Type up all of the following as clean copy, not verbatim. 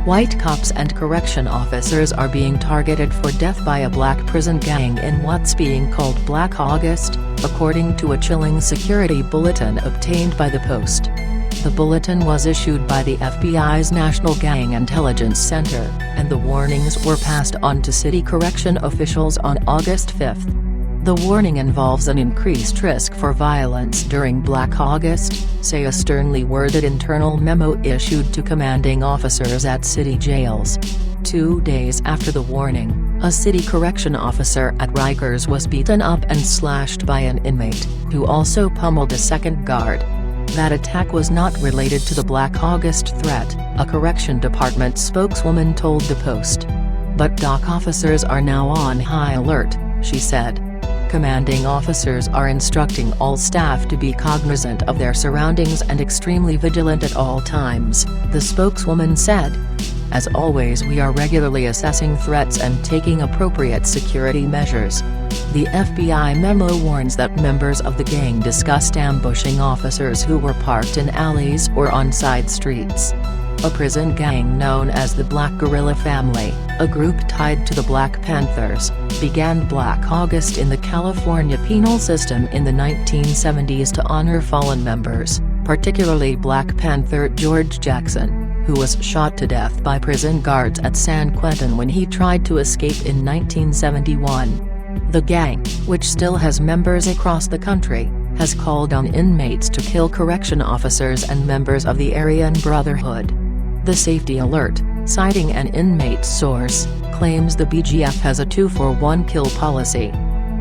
White cops and correction officers are being targeted for death by a black prison gang in what's being called Black August, according to a chilling security bulletin obtained by the Post. The bulletin was issued by the FBI's National Gang Intelligence Center, and the warnings were passed on to city correction officials on August 5. The warning involves an increased risk for violence during Black August, say a sternly worded internal memo issued to commanding officers at city jails. 2 days after the warning, a city correction officer at Rikers was beaten up and slashed by an inmate, who also pummeled a second guard. That attack was not related to the Black August threat, a correction department spokeswoman told the Post. But dock officers are now on high alert, she said. Commanding officers are instructing all staff to be cognizant of their surroundings and extremely vigilant at all times, the spokeswoman said. As always, we are regularly assessing threats and taking appropriate security measures. The FBI memo warns that members of the gang discussed ambushing officers who were parked in alleys or on side streets. A prison gang known as the Black Guerrilla Family, a group tied to the Black Panthers, began Black August in the California penal system in the 1970s to honor fallen members, particularly Black Panther George Jackson, who was shot to death by prison guards at San Quentin when he tried to escape in 1971. The gang, which still has members across the country, has called on inmates to kill correction officers and members of the Aryan Brotherhood. The Safety Alert, citing an inmate source, claims the BGF has a 2-for-1 kill policy.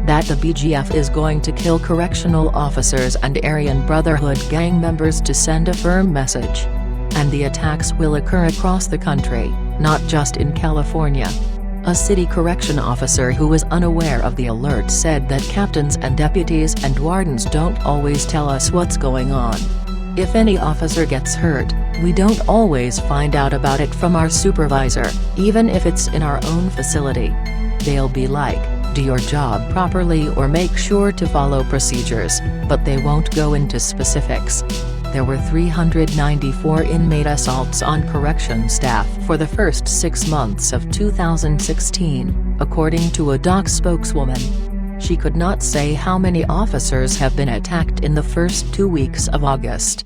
That the BGF is going to kill correctional officers and Aryan Brotherhood gang members to send a firm message. And the attacks will occur across the country, not just in California. A city correction officer who was unaware of the alert said that captains and deputies and wardens don't always tell us what's going on. If any officer gets hurt, we don't always find out about it from our supervisor, even if it's in our own facility. They'll be like, do your job properly or make sure to follow procedures, but they won't go into specifics. There were 394 inmate assaults on correction staff for the first 6 months of 2016, according to a dock spokeswoman. She could not say how many officers have been attacked in the first 2 weeks of August.